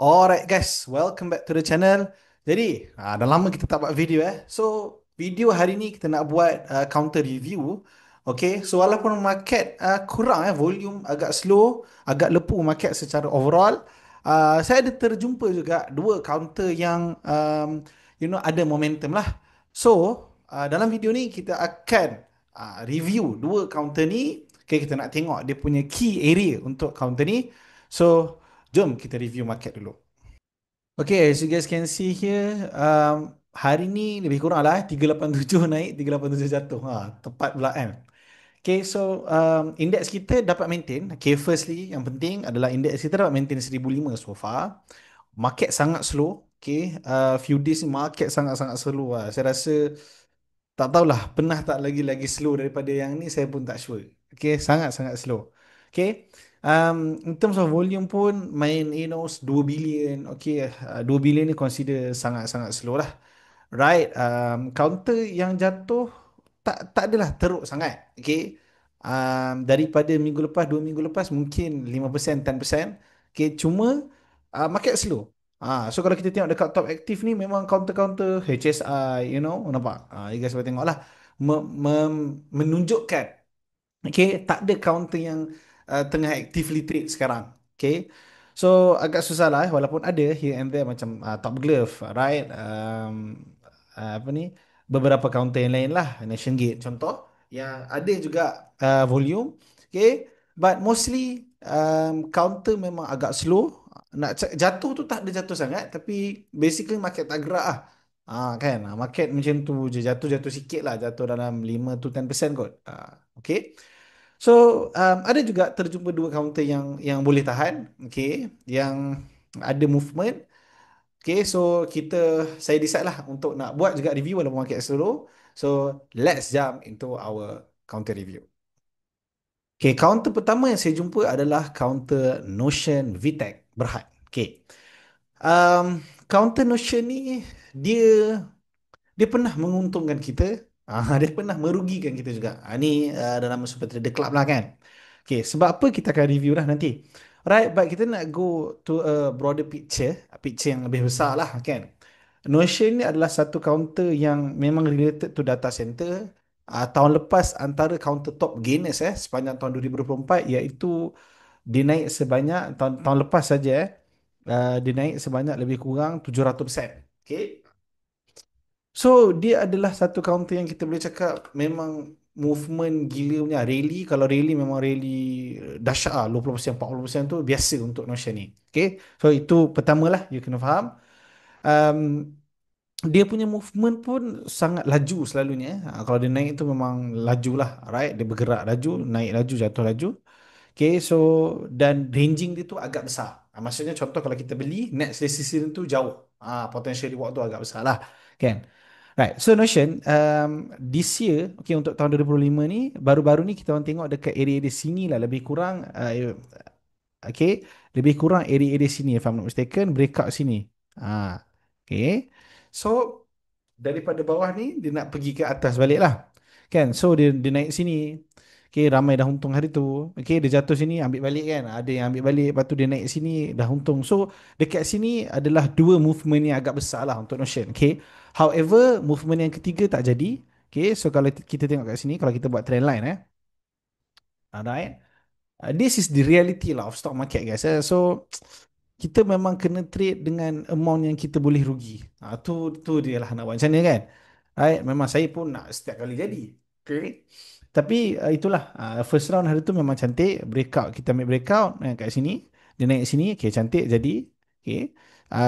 Alright guys, welcome back to the channel. Jadi, dah lama kita tak buat video So, video hari ni kita nak buat counter review. Okay, so walaupun market kurang volume agak slow, agak lepuh market secara overall, saya ada terjumpa juga dua counter yang ada momentum lah. So, dalam video ni kita akan review dua counter ni. Okay, kita nak tengok dia punya key area untuk counter ni. So, jom kita review market dulu. Okay, as you guys can see here, hari ni lebih kurang lah 387 naik, 387 jatuh. Tepat pula kan. Okay, so indeks kita dapat maintain. Okay, firstly, yang penting adalah indeks kita dapat maintain 1005 so far. Market sangat slow. Okay, few days ni market sangat-sangat slow lah. Saya rasa tak tahulah pernah tak lagi slow daripada yang ni, saya pun tak sure. Okay, sangat-sangat slow. Okay, in terms of volume pun main 2 billion. Okay, 2 billion ni consider sangat-sangat slow lah. Right, counter yang jatuh tak adalah teruk sangat. Okay, daripada minggu lepas, 2 minggu lepas mungkin 5%, 10%. Okay, cuma market slow. So kalau kita tengok dekat top aktif ni memang counter-counter HSI, nampak? You guys boleh tengok lah. Menunjukkan, okay, tak ada counter yang tengah actively trade sekarang. Okay. So agak susah lah walaupun ada here and there macam Top Glove, right? Apa ni? Beberapa counter yang lain lah, Nation Gate contoh, yang ada juga volume. Okay. But mostly counter memang agak slow. Jatuh tu tak ada jatuh sangat, tapi basically market tak gerak lah. Kan, market macam tu je, jatuh-jatuh sikit lah, jatuh dalam 5 to 10% kot. Okay. So ada juga terjumpa dua counter yang boleh tahan, okay, yang ada movement. Okay, so saya decide lah untuk nak buat juga review walaupun market slow. So let's jump into our counter review. Okay, counter pertama yang saya jumpa adalah counter Notion VTech Berhad. Okay, counter Notion ni dia dia pernah menguntungkan kita, dia pernah merugikan kita juga. Ni dalam Super Trader Club lah kan. Okay, sebab apa kita akan review lah nanti. Alright, but kita nak go to a broader picture yang lebih besar lah kan. Notion ni adalah satu counter yang memang related to data center. Tahun lepas antara counter top gainers sepanjang tahun 2024, iaitu dia naik sebanyak tahun lepas saja dia naik sebanyak lebih kurang 700%. Okay. So dia adalah satu counter yang kita boleh cakap memang movement gila punya rally. Kalau rally memang rally dahsyat lah, 20%, 40% tu biasa untuk Notion ni. Okay, so itu pertamalah you kena faham. um, dia punya movement pun sangat laju selalunya. Kalau dia naik tu memang laju lah, right? Dia bergerak laju, naik laju, jatuh laju. Okay, so dan ranging dia tu agak besar. Maksudnya contoh kalau kita beli next resistance tu jauh, potential reward tu agak besar lah, kan? Right, so Notion this year, okay, untuk tahun 2025 ni, baru-baru ni kita orang tengok dekat area-area sini lah, lebih kurang okay, lebih kurang area-area sini if I'm not mistaken, breakout sini. Okay, so daripada bawah ni dia nak pergi ke atas balik lah, kan? So dia naik sini. Okay, ramai dah untung hari tu. Okay, dia jatuh sini ambil balik kan, ada yang ambil balik, lepas tu dia naik sini dah untung. So dekat sini adalah dua movement yang agak besar lah untuk Notion. Okay, however movement yang ketiga tak jadi. Okay, so kalau kita tengok kat sini, kalau kita buat trend line alright, this is the reality lah of stock market guys. So kita memang kena trade dengan amount yang kita boleh rugi. Tu dia lah nak buat macam mana kan. Right? Memang saya pun nak setiap kali jadi. Okay. Tapi itulah, first round hari tu memang cantik. Breakout, kita ambil breakout kat sini. Dia naik sini, okay, cantik jadi. Okay.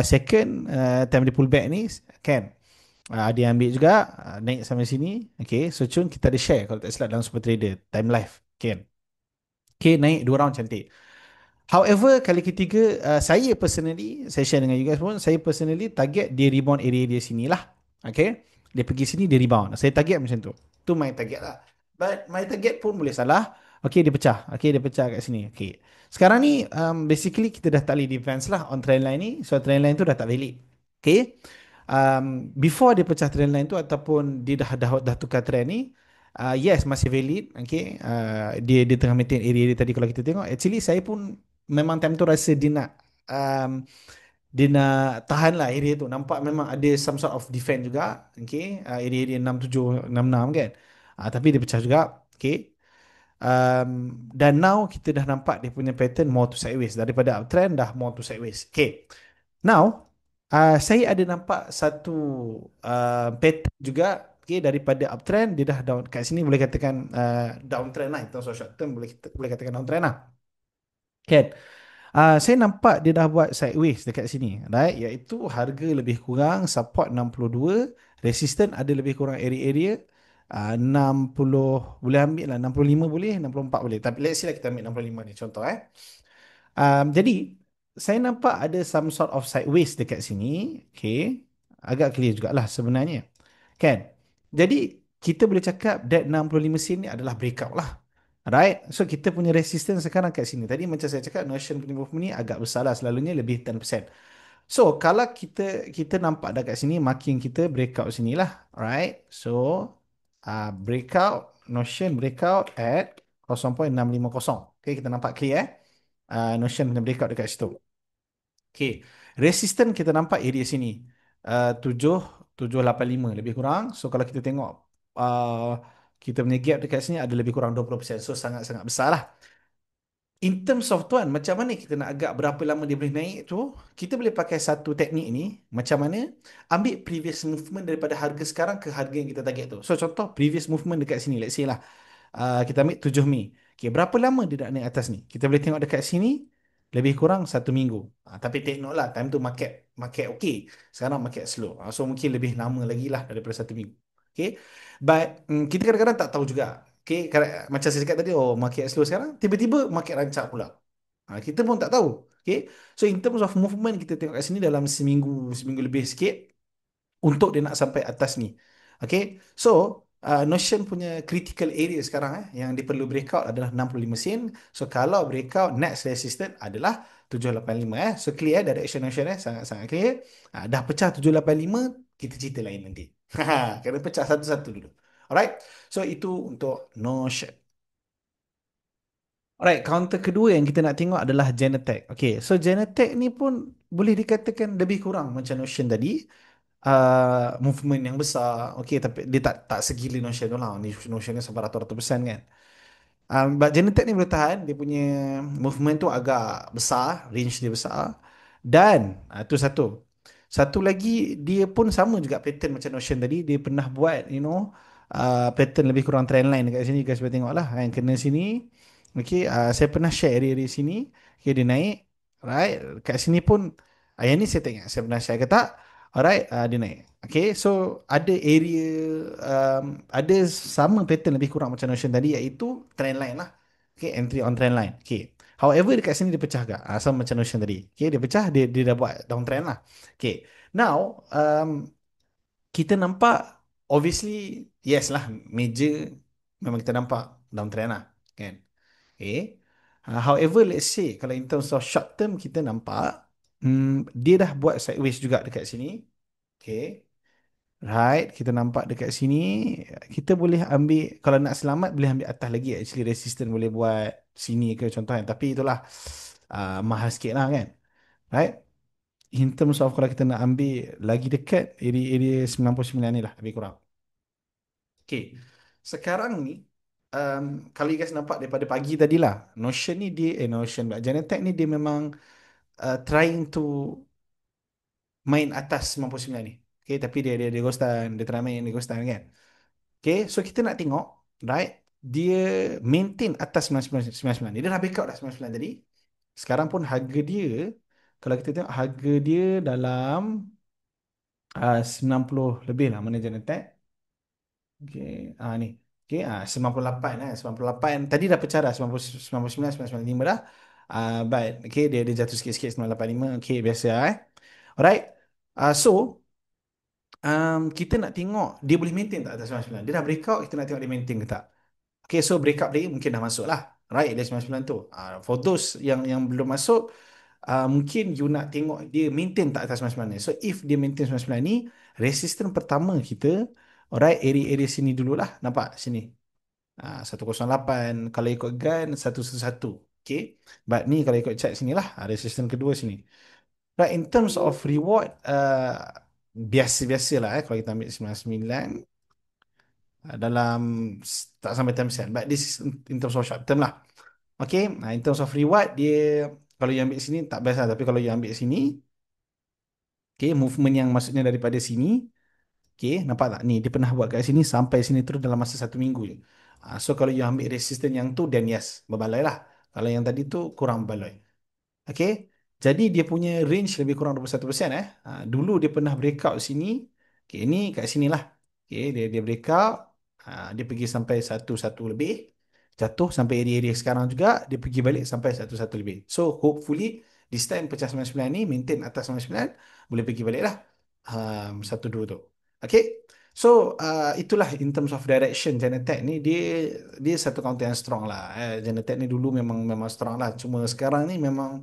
Second, time dia pull back ni, kan. Dia ambil juga, naik sampai sini. Okay, so cun kita ada share kalau tak silap dalam Super Trader, time life. Kan. Okay, naik dua round cantik. However, kali ketiga, saya personally, saya share dengan you guys pun, saya personally target dia rebound area dia sini lah. Okay. Dia pergi sini, dia rebound. Saya target macam tu. Tu my target lah. But my target pun boleh salah. Okay, dia pecah. Okay, dia pecah kat sini. Okay. Sekarang ni, basically kita dah tak boleh defense lah on trend line ni. So, trend line tu dah tak valid. Okay. Before dia pecah trend line tu ataupun dia dah tukar trend ni, yes, masih valid. Okay. Dia tengah maintain area dia tadi. Kalau kita tengok, actually saya pun memang time tu rasa dia nak um, dia nak tahan lah area tu. Nampak memang ada some sort of defense juga. Okay. Area-area 67, 66 kan. Tapi dia pecah juga. Okay. Dan now kita dah nampak dia punya pattern more to sideways. Daripada uptrend dah more to sideways. Okay. Now, saya ada nampak satu pattern juga. Okay, daripada uptrend dia dah down. Kat sini boleh katakan downtrend lah. In terms of short term boleh katakan downtrend lah. Kan? Saya nampak dia dah buat sideways dekat sini, right? Iaitu harga lebih kurang support 62, resistance ada lebih kurang area-area 60, boleh ambil lah 65 boleh, 64 boleh. Tapi let's say lah kita ambil 65 ni contoh jadi saya nampak ada some sort of sideways dekat sini. Okay. Agak clear jugalah sebenarnya. Kan? Jadi kita boleh cakap that 65 sen ni adalah breakout lah. Right? So kita punya resistance sekarang kat sini. Tadi macam saya cakap Notion punya movement ni agak besar lah, selalunya lebih 10%. So kalau kita nampak dekat sini marking kita breakout sini lah. Right? So breakout Notion breakout at 0.650. Okay, kita nampak clear Notion punya breakout dekat situ. Okay. Resistance kita nampak area sini. 7,785 lebih kurang. So kalau kita tengok kita punya gap dekat sini ada lebih kurang 20%. So sangat-sangat besar lah. In terms of tuan, macam mana kita nak agak berapa lama dia boleh naik tu, kita boleh pakai satu teknik ni. Macam mana? Ambil previous movement daripada harga sekarang ke harga yang kita target tu. So contoh previous movement dekat sini. Let's say lah. Kita ambil 7 Mei. Okay, berapa lama dia nak naik atas ni? Kita boleh tengok dekat sini, lebih kurang 1 minggu. Tapi take note lah, time tu market market okay. Sekarang market slow. So mungkin lebih lama lagi lah daripada 1 minggu. Okay. But kita kadang-kadang tak tahu juga. Okay. Macam saya cakap tadi, oh market slow sekarang, tiba-tiba market rancak pula. Kita pun tak tahu. Okay. So in terms of movement, kita tengok kat sini dalam seminggu, seminggu lebih sikit untuk dia nak sampai atas ni. Okay, so Notion punya critical area sekarang yang dia perlu breakout adalah 65 sen. So kalau breakout next resistance adalah 785 So clear direction Notion sangat-sangat clear. Dah pecah 785, kita cerita lain nanti. Kena pecah satu-satu dulu. Alright. So itu untuk Notion. Alright, counter kedua yang kita nak tengok adalah Genetech. Okay, so Genetech ni pun boleh dikatakan lebih kurang macam Notion tadi. Movement yang besar. Okey, tapi dia tak segila Notion tu lah. Notion ni sampai ratus-ratus persen kan. But Genentech ni boleh tahan. Dia punya movement tu agak besar. Range dia besar. Dan tu satu. Satu lagi, dia pun sama juga pattern macam Notion tadi. Dia pernah buat, pattern lebih kurang trendline dekat sini. Guys boleh tengok lah. Yang kena sini. Okay, saya pernah share area-area sini. Okay, dia naik. Right. Kat sini pun, yang ni saya tengok. Saya pernah share ke tak? Alright, dia naik. Okay, so ada area, ada sama pattern lebih kurang macam Notion tadi, iaitu trend line lah. Okay, entry on trend line. Okay. However, dekat sini dia pecah agak. Sama macam Notion tadi. Okay, dia pecah, dia dah buat downtrend lah. Okay. Now, kita nampak, obviously, yes lah, major memang kita nampak downtrend lah. Kan? Okay. However, let's say, kalau in terms of short term, kita nampak, dia dah buat sideways juga dekat sini. Okay. Right, kita nampak dekat sini, kita boleh ambil, kalau nak selamat boleh ambil atas lagi, actually resistance boleh buat sini ke contohnya, tapi itulah mahal sikit lah kan. Right, in terms of kalau kita nak ambil lagi dekat area-area 99 ni lah lebih kurang. Okay, sekarang ni kalau you guys nampak daripada pagi tadi lah, Notion ni dia, Notion pula, Genentech ni dia memang trying to main atas 99 ni. Okay, tapi dia ghostan, dia try main, dia ghostan kan. Okay, so kita nak tengok, right? Dia maintain atas 99. Dia dah breakout dah 99 tadi. Sekarang pun harga dia, kalau kita tengok harga dia dalam 90 lebih lah mana Genentech. Okay, ni. Okay, 98 98. Tadi dah pecah dah 90, 99, 995 dah. But, okay, dia jatuh sikit-sikit 985. Okay, biasa Alright. So, kita nak tengok dia boleh maintain tak atas 99. Dia dah breakout, kita nak tengok dia maintain ke tak. Okay, so breakup player mungkin dah masuk lah. Right, dia 99 tu. For those yang belum masuk, mungkin you nak tengok dia maintain tak atas 99 ni. So, if dia maintain 99 ni, resistance pertama kita, alright, area-area sini dululah. Nampak? Sini. 108. Kalau ikut gun, 111. Okay. But ni kalau ikut chart sini lah. Resistance kedua sini. Right, in terms of reward, biasa-biasa lah kalau kita ambil 99 dalam tak sampai 10%. But this is in terms of short term lah. Okay, in terms of reward, dia kalau you ambil sini tak best lah. Tapi kalau you ambil sini, okay, movement yang maksudnya daripada sini, okay, nampak tak? Ni, dia pernah buat kat sini sampai sini terus dalam masa 1 minggu je. So kalau you ambil resistance yang tu, then yes, berbaloi lah. Kalau yang tadi tu, kurang berbaloi. Okay. Jadi dia punya range lebih kurang 21%. Dulu dia pernah breakout sini. Okay, ini kat sini lah. Okay, dia breakout. Dia pergi sampai satu satu lebih. Jatuh sampai area-area sekarang juga. Dia pergi balik sampai satu satu lebih. So hopefully this time pecah 99 ni maintain atas 99. Boleh pergi balik lah. Satu dua tu. Okay. So itulah in terms of direction Genetech ni dia dia satu counter yang strong lah. Genetech ni dulu memang memang strong lah. Cuma sekarang ni memang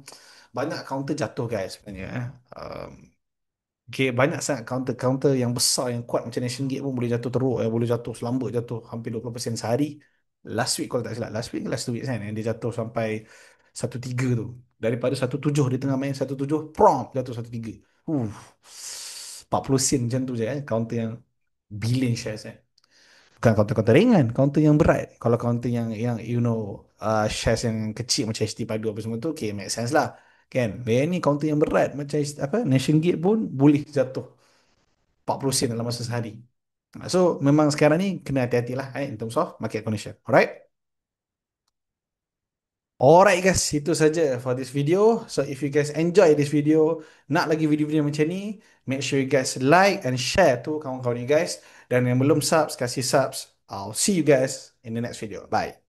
banyak counter jatuh guys sebenarnya. Um, okay, banyak sangat counter-counter yang besar yang kuat macam Nation Gate pun boleh jatuh teruk, boleh jatuh selamba jatuh hampir 20% sehari. Last week kalau tak silap, last week ke last 2 weeks kan, dia jatuh sampai 1.3 tu. Daripada 1.7 dia tengah main 1.7 prompt jatuh 1.3. 40 sen macam tu je counter yang billion shares bukan counter-counter ringan, counter yang berat. Kalau counter yang shares yang kecil macam HT Padu apa semua tu, okay, make sense lah. Kan? Yang ni counter yang berat macam apa Nation Gate pun boleh jatuh 40 sen dalam masa sehari. So memang sekarang ni kena hati-hatilah in terms of market condition. Alright? Alright guys, itu saja for this video. So if you guys enjoy this video, nak lagi video-video macam ni, make sure you guys like and share tu kawan-kawan you guys. Dan yang belum subs, kasih subs. I'll see you guys in the next video. Bye.